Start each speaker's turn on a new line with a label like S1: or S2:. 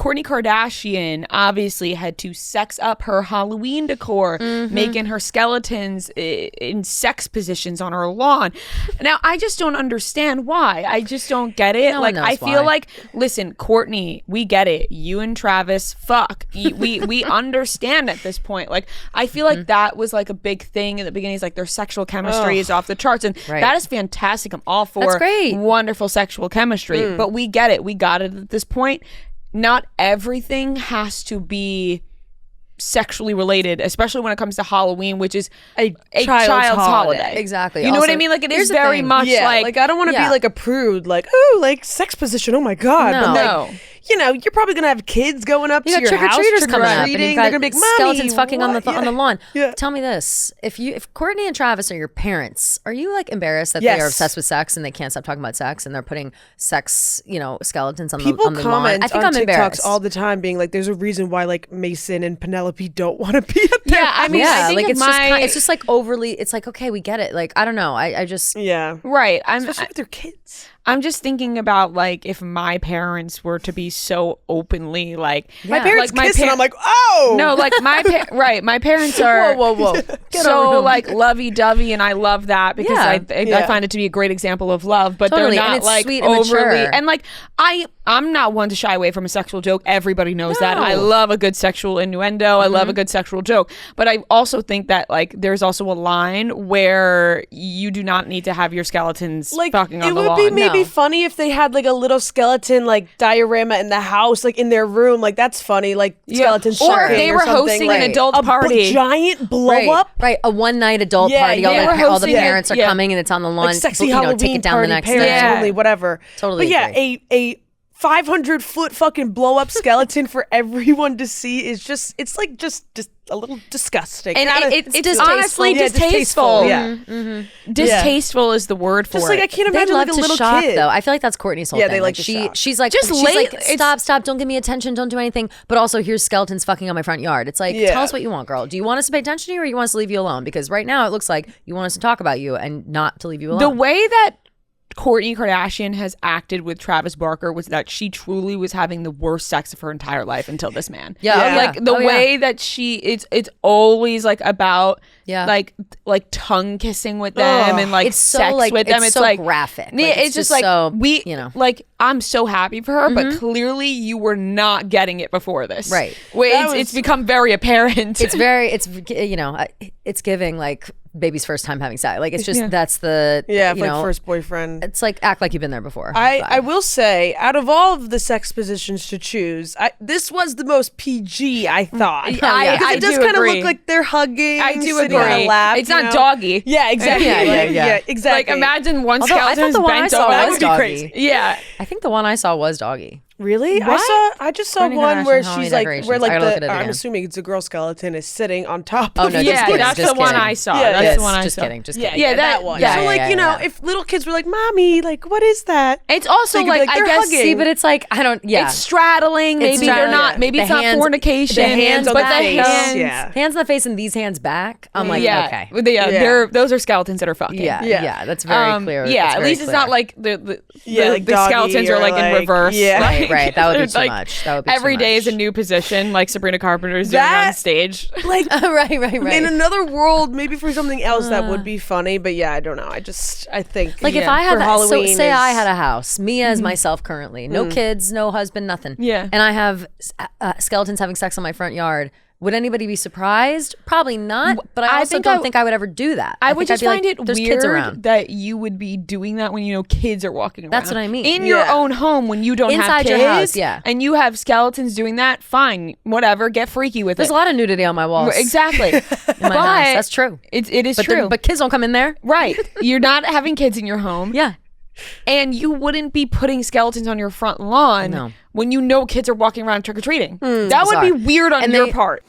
S1: Kourtney Kardashian obviously had to sex up her Halloween decor, making her skeletons in sex positions on her lawn. Now, I just don't understand why. I just don't get it.
S2: No
S1: like,
S2: one knows
S1: I feel
S2: why.
S1: like, listen, Kourtney, we get it. You and Travis, fuck. We understand at this point. Like, I feel like that was like a big thing in the beginning. It's like their sexual chemistry is off the charts. And that is fantastic. I'm all for wonderful sexual chemistry. But we get it. We got it at this point. Not everything has to be sexually related, especially when it comes to Halloween, which is a child's holiday.
S2: Exactly.
S1: You know what I mean? Like, it is very much like
S3: I don't want to be like a prude, like, oh, like sex position, oh my God.
S2: No.
S3: But like, you know, you're probably gonna have kids going up to your house,
S2: trick-or-treaters coming up, and you've
S3: they're
S2: got
S3: gonna be like, Mommy,
S2: skeletons fucking on the lawn.
S3: Yeah.
S2: Tell me this: if Kourtney and Travis are your parents, are you like embarrassed that they are obsessed with sex and they can't stop talking about sex and they're putting sex, skeletons on the lawn?
S3: People comment
S2: I think
S3: on
S2: I'm embarrassed
S3: TikToks all the time, being like, "There's a reason why like Mason and Penelope don't want to be at their
S1: Yeah, I mean, I think
S2: like
S1: if
S2: it's just like overly. It's like, okay, we get it. Like, I don't know. I just
S1: right.
S3: Especially with their kids.
S1: I'm just thinking about like if my parents were to be so openly like
S3: my parents
S1: like
S3: kiss and I'm like, oh
S1: no, like my parents are
S3: whoa
S1: so like lovey-dovey, and I love that because I find it to be a great example of love, but
S2: Totally,
S1: they're
S2: and
S1: not
S2: it's
S1: like
S2: sweet and
S1: overly
S2: mature.
S1: and like I'm not one to shy away from a sexual joke. Everybody knows that. I love a good sexual innuendo. I love a good sexual joke, but I also think that like there's also a line where you do not need to have your skeletons
S3: like
S1: fucking on the
S3: it would
S1: lawn.
S3: be maybe funny if they had like a little skeleton like diorama in the house, like in their room, like that's funny, like skeletons
S1: or
S3: fucking
S1: if they
S3: or
S1: were
S3: something,
S1: hosting
S3: like,
S1: an adult
S3: a
S1: party,
S3: giant blow up,
S2: right? A one night adult
S3: Yeah,
S2: party.
S3: yeah.
S2: All the
S3: Hosting
S2: parents are coming and it's on the lawn.
S3: like sexy Halloween
S2: take it down
S3: party,
S2: the next
S3: parents
S2: day.
S3: only, whatever.
S2: Totally
S3: But yeah,
S2: agree.
S3: a 500-foot fucking blow up skeleton for everyone to see is just a little disgusting.
S1: and it's
S2: distasteful.
S1: honestly
S3: Yeah,
S1: distasteful.
S3: Yeah.
S1: Distasteful is the word for
S3: Just
S1: it.
S3: like I can't
S2: They
S3: imagine
S2: love
S3: like a
S2: to
S3: little
S2: shock,
S3: kid.
S2: though. I feel like that's Kourtney's whole
S3: Yeah,
S2: thing.
S3: they like to shock.
S2: She's like,
S1: Just
S2: stop, don't give me attention, don't do anything. But also, here's skeletons fucking on my front yard. It's like, tell us what you want, girl. Do you want us to pay attention to you, or you want us to leave you alone? Because right now, it looks like you want us to talk about you and not to leave you alone.
S1: The way that Kourtney Kardashian has acted with Travis Barker was that she truly was having the worst sex of her entire life until this man. Like the way that it's always like about like tongue kissing with them and like
S2: it's so,
S1: sex
S2: like,
S1: with them.
S2: it's
S1: It's
S2: so
S1: like
S2: graphic.
S1: Yeah,
S2: Like,
S1: it's just like
S2: so,
S1: like I'm so happy for her, but clearly you were not getting it before this.
S2: Right.
S1: It's become very apparent.
S2: It's giving like baby's first time having sex. Like, it's just that's the
S3: first boyfriend.
S2: It's like, act like you've been there before.
S3: I will say, out of all of the sex positions to choose, this was the most PG, I thought.
S1: I
S3: it does
S1: do
S3: kind of
S1: agree.
S3: look like they're hugging.
S1: I do
S3: sitting on
S1: agree.
S3: a lap,
S1: It's
S3: you
S1: not
S3: know?
S1: doggy.
S3: Yeah, exactly.
S2: Yeah,
S3: exactly.
S1: Like, imagine one
S2: Although I
S1: skeleton
S2: thought
S1: is
S2: the one I
S1: bent
S2: saw
S1: over.
S2: was doggy.
S1: Yeah.
S2: I think the one I saw was doggy.
S3: Really?
S1: What?
S3: I just saw
S2: Kourtney
S3: one where
S2: Kardashian Halloween
S3: she's like,
S2: decorations.
S3: where like
S2: I gotta look at
S3: the,
S2: it
S3: I'm
S2: again.
S3: assuming it's a girl skeleton is sitting on top.
S2: Oh,
S3: of
S2: no,
S3: the-
S2: just
S1: Yeah,
S2: kidding,
S1: that's
S2: just
S1: the one
S2: kidding.
S1: I saw.
S3: Yeah,
S1: That's
S3: yes,
S1: the one I
S2: just
S1: saw.
S2: kidding, just
S3: Yeah,
S2: kidding.
S3: yeah,
S1: that
S3: that one.
S2: Yeah,
S3: So
S2: yeah,
S3: like,
S2: yeah,
S3: you know,
S2: yeah.
S3: if little kids were like, "Mommy, like, what is that?"
S1: It's also
S3: They could be
S1: like,
S3: like,
S1: I
S3: they're
S1: guess
S3: hugging.
S2: See, but it's like, I don't,
S1: it's straddling. Maybe they're not. Maybe
S2: The
S1: it's not
S2: hands-
S1: fornication.
S2: the hands
S1: but
S2: on
S1: the
S2: the face.
S1: hands.
S3: Yeah.
S2: hands in the face and these hands back. I'm like,
S1: Yeah.
S2: okay.
S3: Yeah.
S1: Those are skeletons that are fucking.
S2: Yeah, that's very clear.
S1: Yeah,
S2: That's
S1: at
S2: very
S1: least it's
S2: clear.
S1: not like the
S3: like
S1: the
S3: doggy
S1: skeletons
S3: or
S1: are like in
S3: like-
S1: reverse.
S3: yeah.
S1: Like,
S2: Right, that would be
S1: they're,
S2: too
S1: like,
S2: much. That would be too
S1: every day is a
S2: much.
S1: new position, like Sabrina Carpenter is doing
S3: That-
S1: on stage.
S3: Like,
S2: right.
S3: in another world, maybe for something else that would be funny. But yeah, I don't know. I think
S2: Like, if
S3: yeah,
S2: I had
S3: for Halloween
S2: so say
S3: is-
S2: I had a house, me as myself currently, no kids, no husband, nothing.
S1: Yeah.
S2: And I have skeletons having sex on my front yard. Would anybody be surprised? Probably not. But I also don't think I would ever do that.
S1: I would
S2: think I'd
S1: just
S2: be like,
S1: find it
S2: there's kids
S1: weird
S2: around.
S1: that you would be doing that when you know kids are walking around.
S2: That's what I mean.
S1: In your
S3: Yeah.
S1: own home when you don't have
S2: Inside
S1: kids,
S2: your house, yeah.
S1: and you have skeletons doing that. Fine, whatever. Get freaky with
S2: There's
S1: it.
S2: a lot of nudity on my walls.
S1: Exactly.
S2: In my
S1: But
S2: house. That's true.
S1: It is
S2: But
S1: true.
S2: but kids don't come in there.
S1: Right. You're not having kids in your home.
S2: Yeah.
S1: And you wouldn't be putting skeletons on your front lawn
S2: No.
S1: when you know kids are walking around trick or treating. That
S2: bizarre.
S1: would be weird on
S2: And
S1: your
S2: they-
S1: part.